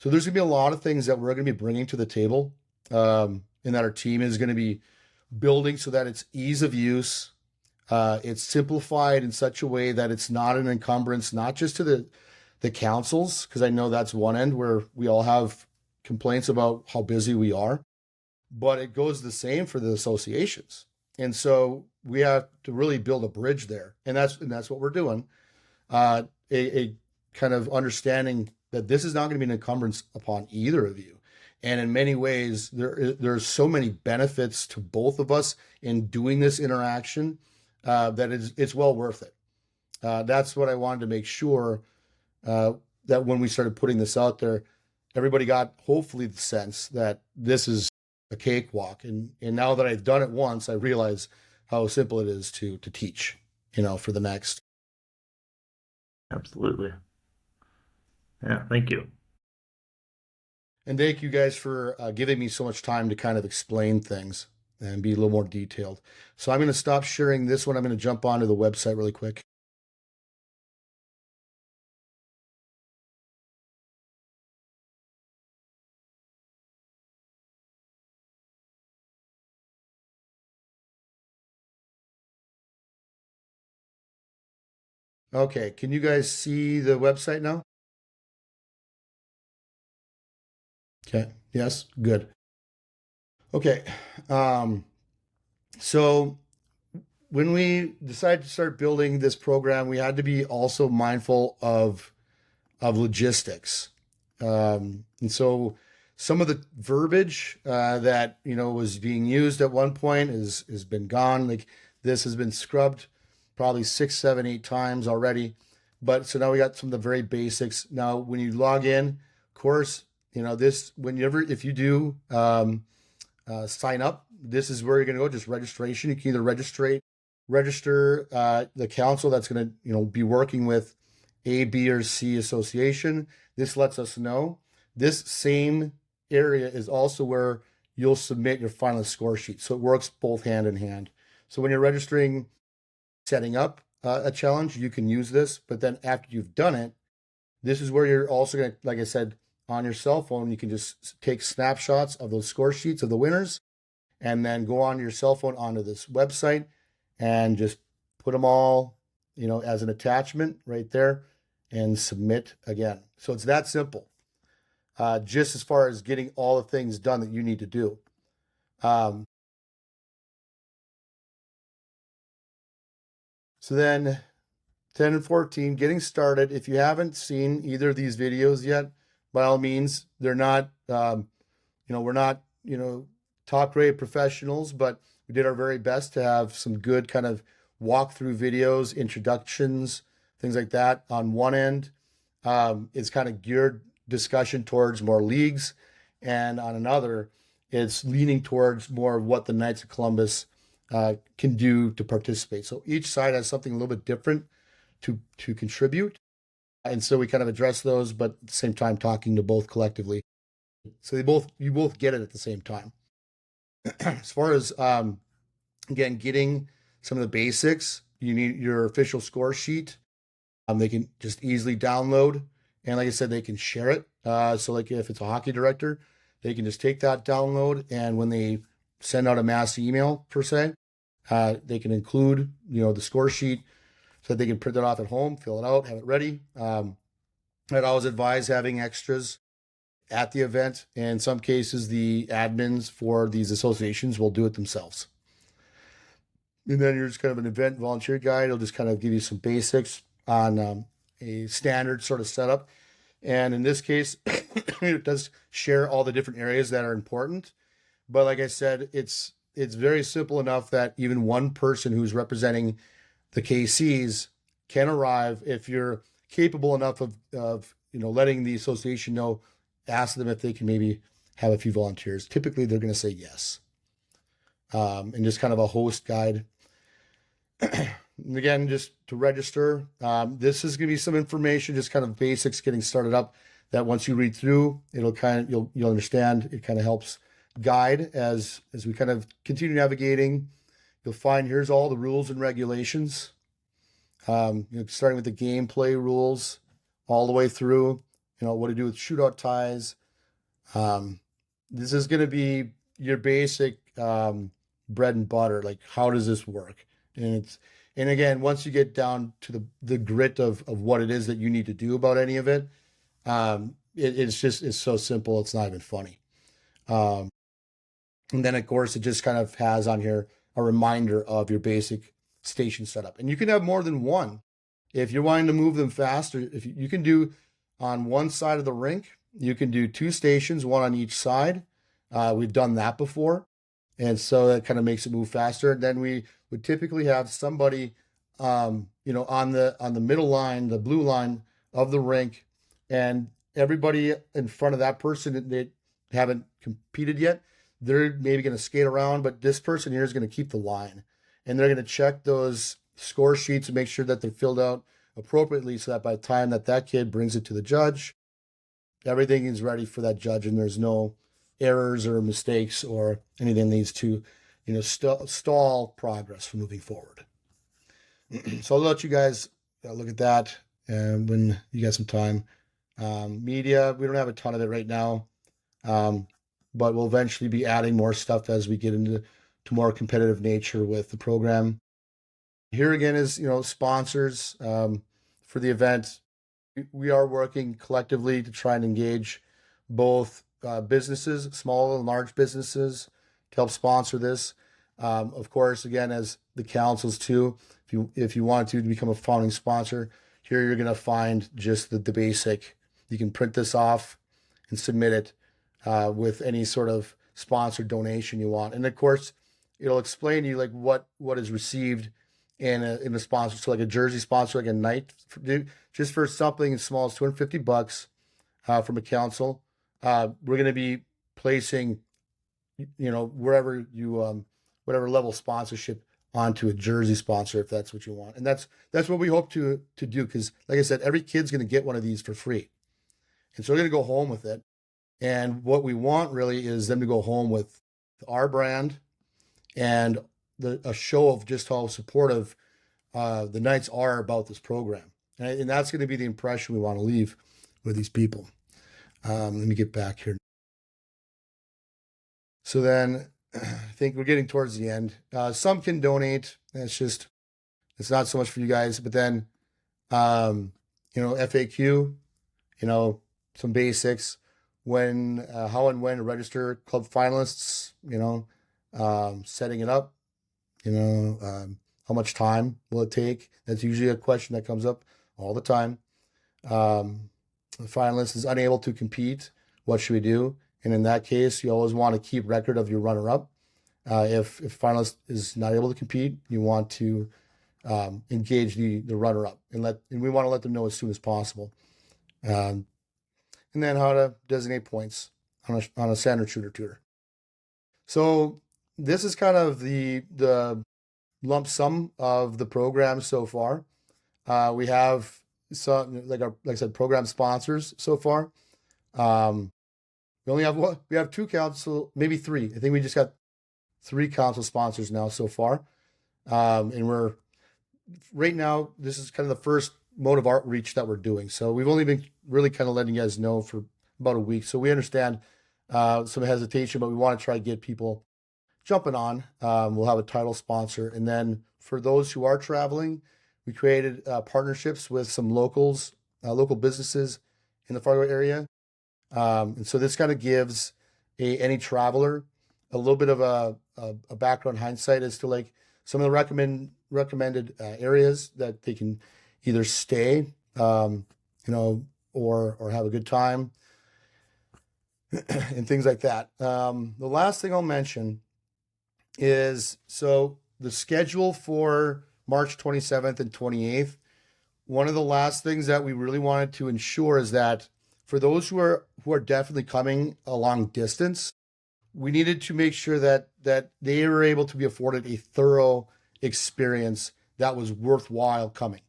going to be a lot of things that we're going to be bringing to the table, and that our team is going to be building so that it's ease of use. It's simplified in such a way that it's not an encumbrance, not just to the councils, because I know that's one end where we all have complaints about how busy we are, but it goes the same for the associations. And so we have to really build a bridge there, and that's what we're doing. A kind of understanding that this is not going to be an encumbrance upon either of you. And in many ways, there's so many benefits to both of us in doing this interaction, that it's well worth it. That's what I wanted to make sure, that when we started putting this out there, everybody got hopefully the sense that this is a cakewalk. And now that I've done it once, I realize how simple it is to teach, for the next. Absolutely. Yeah, thank you. And thank you guys for giving me so much time to kind of explain things and be a little more detailed. So I'm going to stop sharing this one. I'm going to jump onto the website really quick. Okay, can you guys see the website now? Okay, yes, good. Okay, so when we decided to start building this program, we had to be also mindful of logistics. And so some of the verbiage that was being used at one point has been gone. Like, this has been scrubbed probably 6, 7, 8 times already. But so now we got some of the very basics. Now, when you log in, of course, if you do sign up, this is where you're going to go. Just registration. You can either register the council that's going to be working with A, B, or C association. This lets us know. This same area is also where you'll submit your final score sheet. So it works both hand in hand. So when you're registering, setting up a challenge, you can use this. But then after you've done it, this is where you're also going to, like I said, on your cell phone, you can just take snapshots of those score sheets of the winners, and then go on your cell phone onto this website and just put them all, as an attachment right there, and submit again. So it's that simple. Just as far as getting all the things done that you need to do. So then 10 and 14, getting started. If you haven't seen either of these videos yet, by all means, they're not, we're not, top grade professionals, but we did our very best to have some good kind of walkthrough videos, introductions, things like that. On one end, it's kind of geared discussion towards more leagues, and on another, it's leaning towards more of what the Knights of Columbus can do to participate. So each side has something a little bit different to contribute, and so we kind of address those, but at the same time talking to both collectively. So you both get it at the same time. As far as again, getting some of the basics, you need your official score sheet. They can just easily download, and like I said, they can share it So like if it's a hockey director, they can just take that download, and when they send out a mass email per se, they can include, the score sheet so that they can print it off at home, fill it out, have it ready. I'd always advise having extras at the event. In some cases, the admins for these associations will do it themselves. And then you're just kind of an event volunteer guide. It'll just kind of give you some basics on a standard sort of setup. And in this case, it does share all the different areas that are important. But like I said, it's very simple enough that even one person who's representing the KCs can arrive if you're capable enough of letting the association know, ask them if they can maybe have a few volunteers. Typically, they're going to say yes. And just kind of a host guide. Again, just to register, this is going to be some information, just kind of basics getting started up, that once you read through, you'll understand. It kind of helps guide as we kind of continue navigating. You'll find here's all the rules and regulations, starting with the gameplay rules all the way through, what to do with shootout ties. This is going to be your basic bread and butter. Like, how does this work? And again, once you get down to the grit of what it is that you need to do about any of it, it's so simple. It's not even funny. And then of course it just kind of has on here a reminder of your basic station setup. And you can have more than one. If you're wanting to move them faster, if you can do on one side of the rink, you can do 2 stations, one on each side. We've done that before. And so that kind of makes it move faster. And then we would typically have somebody, on the middle line, the blue line of the rink, and everybody in front of that person that they haven't competed yet, they're maybe going to skate around, but this person here is going to keep the line, and they're going to check those score sheets and make sure that they're filled out appropriately, so that by the time that kid brings it to the judge, everything is ready for that judge, and there's no errors or mistakes or anything that needs to, stall progress from moving forward. So I'll let you guys look at that when you got some time. Media, we don't have a ton of it right now, but we'll eventually be adding more stuff as we get into more competitive nature with the program. Here again is, sponsors for the event. We are working collectively to try and engage both businesses, small and large businesses, to help sponsor this. Of course, again, as the councils too, if you want to become a founding sponsor, here you're going to find just the basic. You can print this off and submit it with any sort of sponsored donation you want. And of course, it'll explain to you like what is received in a sponsor. So like a jersey sponsor, like a night, just for something as small as $250 from a council. We're going to be placing, wherever you, whatever level sponsorship onto a jersey sponsor, if that's what you want. And that's what we hope to do. Because like I said, every kid's going to get one of these for free. And so they're going to go home with it. And what we want really is them to go home with our brand and a show of just how supportive the Knights are about this program. And that's going to be the impression we want to leave with these people. Let me get back here. So then I think we're getting towards the end. Some can donate. It's not so much for you guys. But then, FAQ, some basics. How and when to register club finalists, setting it up, how much time will it take? That's usually a question that comes up all the time. The finalist is unable to compete. What should we do? And in that case, you always want to keep record of your runner-up. If finalist is not able to compete, you want to engage the runner-up and we want to let them know as soon as possible. And then how to designate points on a standard shooter tutor. So this is kind of the lump sum of the program so far. We have some, like I said, program sponsors so far. We have 2 council, maybe 3. I think we just got 3 council sponsors now so far. And we're right now, this is kind of the first mode of outreach that we're doing. So we've only been really kind of letting you guys know for about a week. So we understand some hesitation, but we want to try to get people jumping on. We'll have a title sponsor. And then for those who are traveling, we created partnerships with some local businesses in the Fargo area. And so this kind of gives any traveler a little bit of a background hindsight as to like some of the recommended areas that they can either stay, or have a good time and things like that. The last thing I'll mention is so the schedule for March 27th and 28th. One of the last things that we really wanted to ensure is that for those who are definitely coming a long distance, we needed to make sure that they were able to be afforded a thorough experience that was worthwhile coming.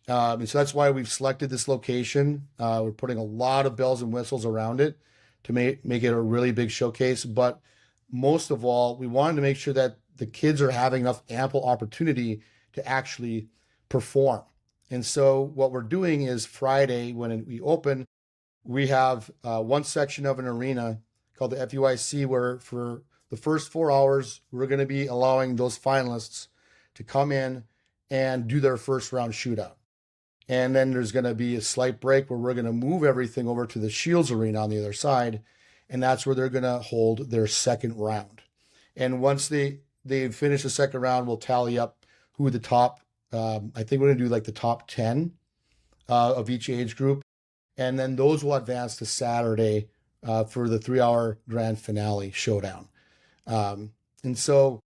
And so that's why we've selected this location. We're putting a lot of bells and whistles around it to make it a really big showcase. But most of all, we wanted to make sure that the kids are having enough ample opportunity to actually perform. And so what we're doing is Friday, when we open, we have one section of an arena called the FUIC, where for the first 4 hours, we're going to be allowing those finalists to come in and do their first round shootout. And then there's going to be a slight break where we're going to move everything over to the Shields Arena on the other side. And that's where they're going to hold their second round. And once they finish the second round, we'll tally up who the top, I think we're going to do like the top 10 of each age group. And then those will advance to Saturday for the 3-hour grand finale showdown. And so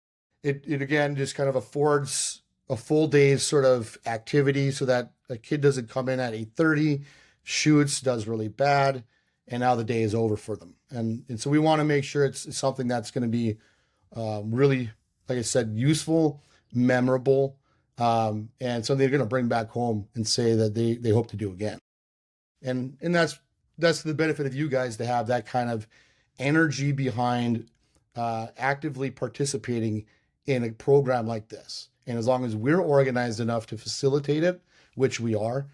it again just kind of affords a full day's sort of activity so that a kid doesn't come in at 8:30, shoots, does really bad, and now the day is over for them. And so we want to make sure it's something that's going to be really, like I said, useful, memorable, and something they're going to bring back home and say that they hope to do again. And that's the benefit of you guys, to have that kind of energy behind actively participating in a program like this. And as long as we're organized enough to facilitate it, which we are,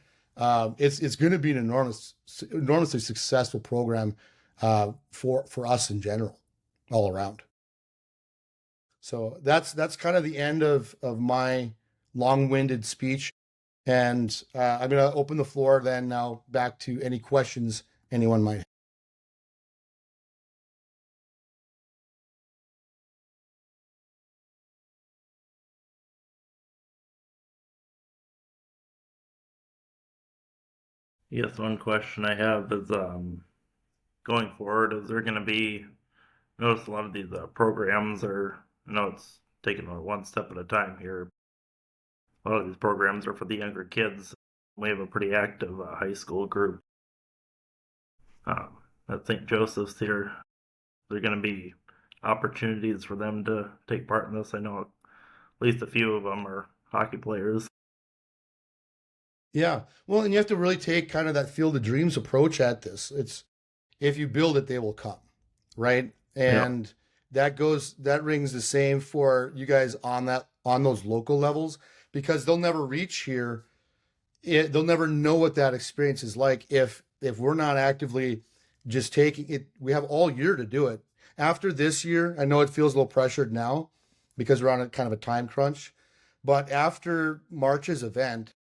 it's going to be an enormously successful program for us in general, all around. So that's kind of the end of my long-winded speech. And I'm going to open the floor then now back to any questions anyone might have. Yes, one question I have is going forward, is there going to be, I notice a lot of these programs are, I know it's taking one step at a time here. A lot of these programs are for the younger kids. We have a pretty active high school group at St. Joseph's here. There are going to be opportunities for them to take part in this. I know at least a few of them are hockey players. Yeah. Well, and you have to really take kind of that field of dreams approach at this. It's, if you build it, they will come, right? And that rings the same for you guys on those local levels, because they'll never reach here. They'll never know what that experience is like if we're not actively just taking it. We have all year to do it. After this year, I know it feels a little pressured now because we're on a kind of a time crunch, but after March's event,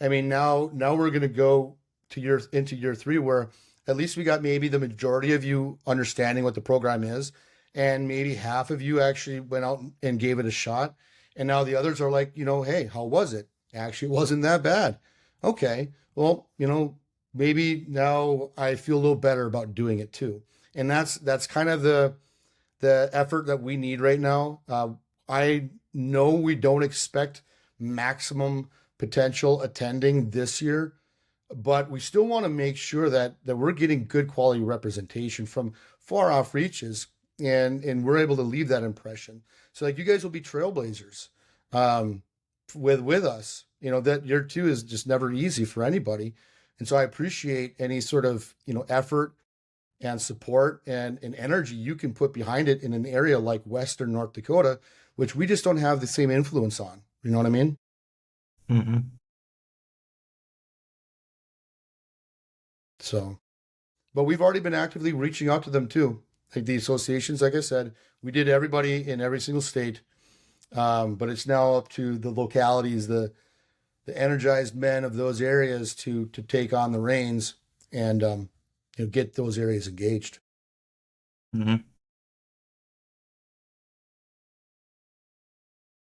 I mean, now we're going to go into year 3, where at least we got maybe the majority of you understanding what the program is, and maybe half of you actually went out and gave it a shot. And now the others are like, hey, how was it? Actually, it wasn't that bad. Okay, well, maybe now I feel a little better about doing it too. And that's kind of the effort that we need right now. I know we don't expect maximum potential attending this year, but we still want to make sure that we're getting good quality representation from far off reaches, and we're able to leave that impression. So like, you guys will be trailblazers with us. That year 2 is just never easy for anybody. And so I appreciate any sort of, effort and support and energy you can put behind it in an area like Western North Dakota, which we just don't have the same influence on. You know what I mean? Mm-hmm. So But we've already been actively reaching out to them too. Like the associations, like I said, we did everybody in every single state. But it's now up to the localities, the energized men of those areas to take on the reins and get those areas engaged. Mm-hmm.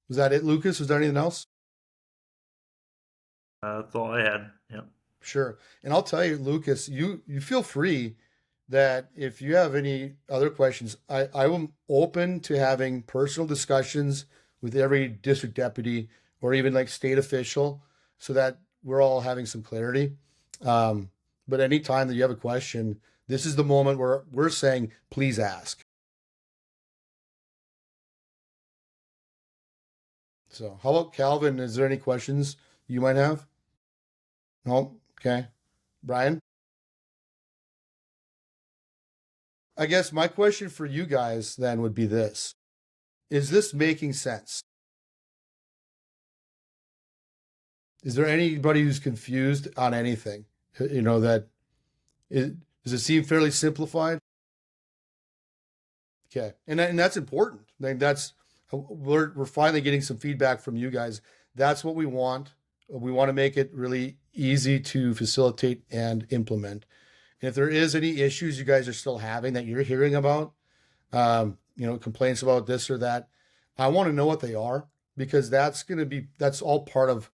Was that it, Lucas? Was there anything else? That's all I had. Yep. Sure. And I'll tell you, Lucas, you feel free that if you have any other questions, I am open to having personal discussions with every district deputy or even like state official so that we're all having some clarity. But anytime that you have a question, this is the moment where we're saying, please ask. So how about Calvin? Is there any questions you might have? No? Okay. Brian? I guess my question for you guys then would be this. Is this making sense? Is there anybody who's confused on anything? That does it seem fairly simplified? Okay. And that's important. Like that's we're finally getting some feedback from you guys. That's what we want. We want to make it really easy to facilitate and implement. And if there is any issues you guys are still having that you're hearing about, complaints about this or that, I want to know what they are because that's all part of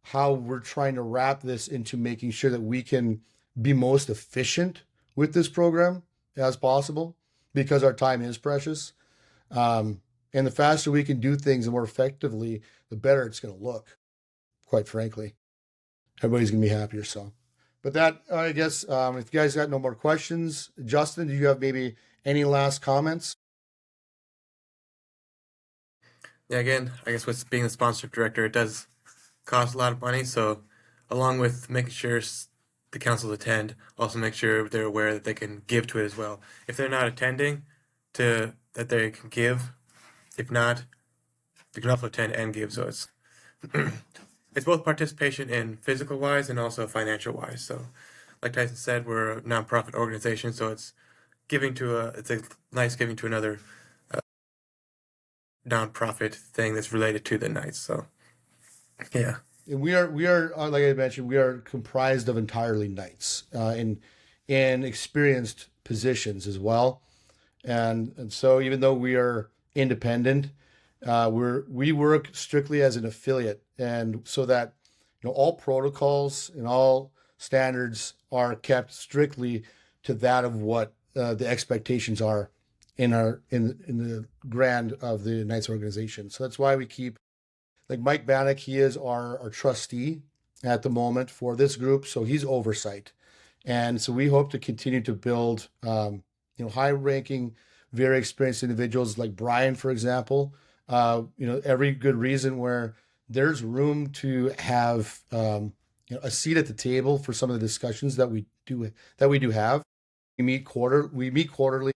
how we're trying to wrap this into making sure that we can be most efficient with this program as possible because our time is precious. And the faster we can do things and more effectively, the better it's going to look, quite frankly. Everybody's going to be happier. So, but that, I guess, if you guys got no more questions, Justin, do you have maybe any last comments? Yeah, again, I guess with being the sponsorship director, it does cost a lot of money. So, along with making sure the councils attend, also make sure they're aware that they can give to it as well. If they're not attending, that they can give. If not, they can also attend and give. So it's it's both participation in physical wise and also financial wise. So, like Tyson said, we're a nonprofit organization, so it's it's a nice giving to another nonprofit thing that's related to the Knights. So, yeah. And we are like I mentioned, we are comprised of entirely knights in experienced positions as well. And so even though we are independent, we work strictly as an affiliate, and so that all protocols and all standards are kept strictly to that of what the expectations are in the grand of the Knights organization. So that's why we keep like Mike Bannock. He is our trustee at the moment for this group, so he's oversight, and so we hope to continue to build high-ranking, very experienced individuals like Brian, for example. Every good reason where there's room to have a seat at the table for some of the discussions that we do have. We meet quarterly,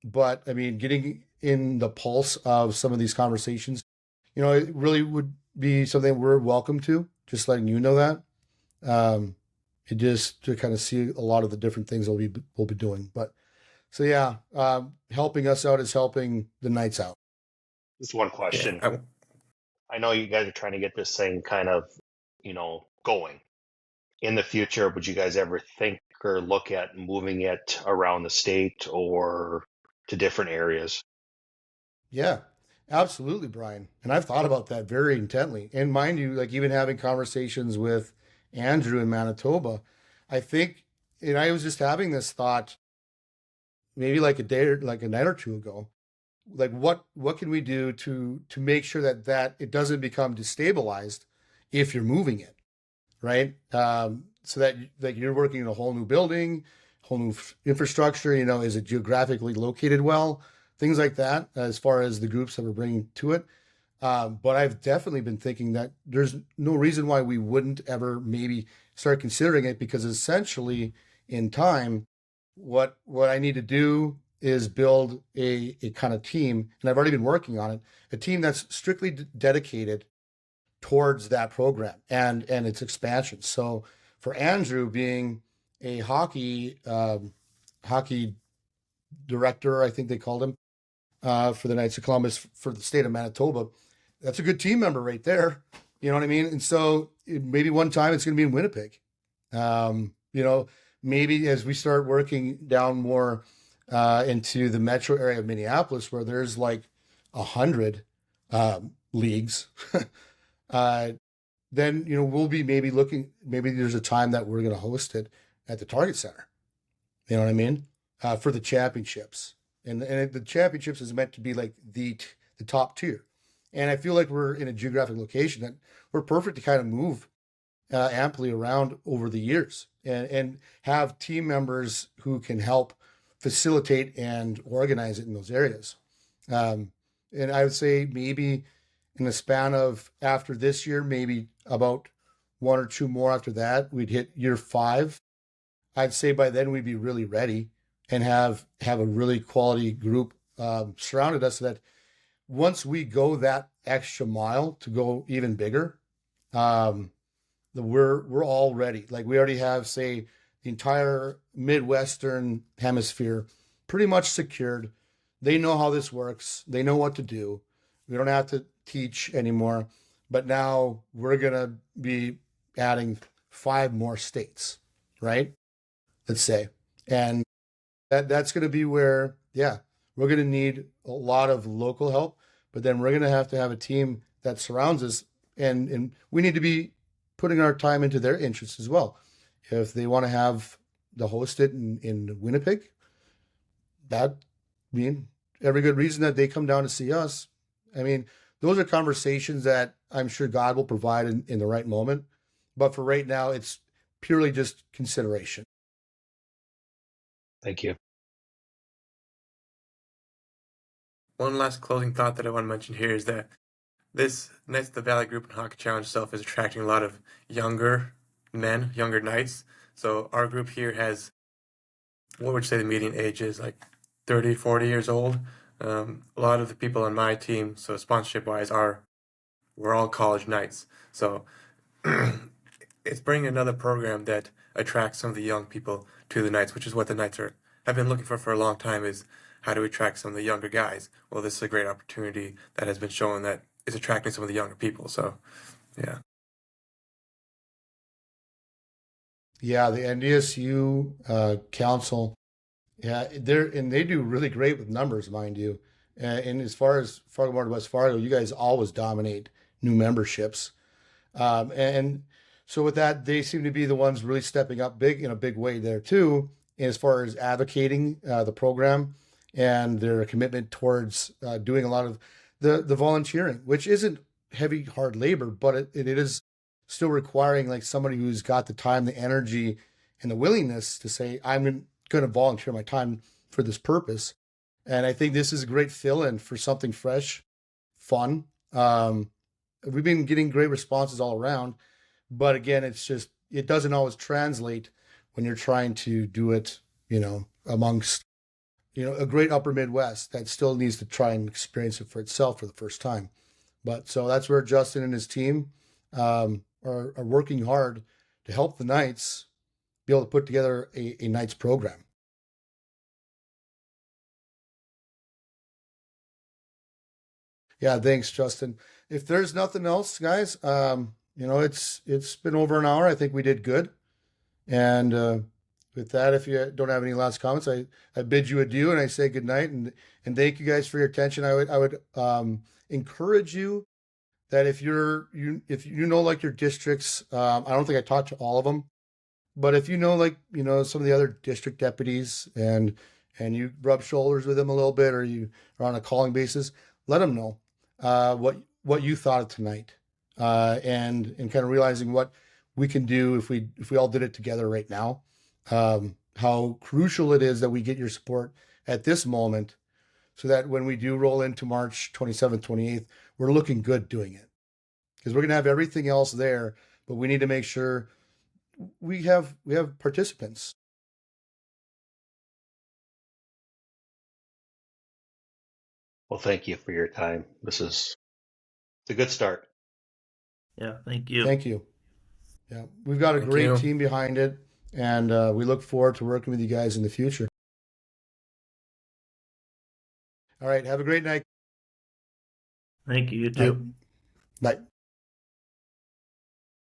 but I mean, getting in the pulse of some of these conversations, it really would be something we're welcome to. Just letting you know that. It just to kind of see a lot of the different things we'll be doing. But so yeah, helping us out is helping the Knights out. Just one question. Yeah, I know you guys are trying to get this thing kind of, going. In the future, would you guys ever think or look at moving it around the state or to different areas? Yeah, absolutely, Brian. And I've thought about that very intently. And mind you, like even having conversations with Andrew in Manitoba, I think, and I was just having this thought maybe like a night or two ago. Like what can we do to make sure that it doesn't become destabilized if you're moving it, right? So that you're working in a whole new building, whole new infrastructure. Is it geographically located well? Things like that, as far as the groups that we're bringing to it. But I've definitely been thinking that there's no reason why we wouldn't ever maybe start considering it, because essentially in time, what I need to do is build a kind of team, and I've already been working on it, a team that's strictly dedicated towards that program and its expansion. So for Andrew being a hockey director, I think they called him, for the Knights of Columbus for the state of Manitoba. That's a good team member right there. You know what I mean? And so maybe one time it's going to be in Winnipeg. You know, maybe as we start working down more into the metro area of Minneapolis, where there's like 100 leagues, uh, then we'll be maybe looking. Maybe there's a time that we're going to host it at the Target Center. You know what I mean? For the championships, and the championships is meant to be like the top tier. And I feel like we're in a geographic location that we're perfect to kind of move amply around over the years and have team members who can help facilitate and organize it in those areas. Um, and I would say maybe in the span of after this year, maybe about one or two more after that, we'd hit year 5. I'd say by then we'd be really ready and have a really quality group surrounded us so that once we go that extra mile to go even bigger, um, we're all ready. Like we already have, say, the entire Midwestern hemisphere pretty much secured. They know how this works. They know what to do. We don't have to teach anymore. But now we're gonna be adding 5 more states, right? Let's say, and that's gonna be where, yeah, we're gonna need a lot of local help. But then we're gonna have to have a team that surrounds us, and we need to be putting our time into their interests as well. If they want to have the host it in Winnipeg, that mean every good reason that they come down to see us. I mean, those are conversations that I'm sure God will provide in the right moment. But for right now, it's purely just consideration. Thank you. One last closing thought that I want to mention here is that this Knights of the Valley Group and Hockey Challenge itself is attracting a lot of younger men, younger knights. So our group here has, what would you say the median age is, like 30, 40 years old. A lot of the people on my team, so sponsorship wise, we're all college knights. So it's bringing another program that attracts some of the young people to the Knights, which is what the Knights have been looking for a long time, is how to attract some of the younger guys. Well, this is a great opportunity that has been shown that is attracting some of the younger people. So, yeah. Yeah, the NDSU council, yeah, they do really great with numbers, mind you. And as far as Fargo Moore to West Fargo, you guys always dominate new memberships. And so with that, they seem to be the ones really stepping up big in a big way there too, as far as advocating the program and their commitment towards doing a lot of the volunteering, which isn't heavy, hard labor, but it is still requiring like somebody who's got the time, the energy, and the willingness to say, I'm going to volunteer my time for this purpose. And I think this is a great fill-in for something fresh, fun. We've been getting great responses all around, but again, it doesn't always translate when you're trying to do it, amongst a great upper Midwest that still needs to try and experience it for itself for the first time. But so that's where Justin and his team are working hard to help the Knights be able to put together a Knights program. Yeah, thanks, Justin. If there's nothing else, guys, it's been over an hour. I think we did good. And with that, if you don't have any last comments, I bid you adieu and I say good night and thank you guys for your attention. I would encourage you that if you know like your districts, I don't think I talked to all of them, but if you know like some of the other district deputies and you rub shoulders with them a little bit or you are on a calling basis, let them know what you thought of tonight, and kind of realizing what we can do if we all did it together right now. How crucial it is that we get your support at this moment, so that when we do roll into March 27th, 28th, we're looking good doing it. Because we're gonna have everything else there, but we need to make sure we have participants. Well, thank you for your time. It's a good start. Yeah, thank you. Thank you. Yeah, we've got a Thank great you. team behind it, and we look forward to working with you guys in the future. All right, have a great night. Thank you, you All right, too. bye.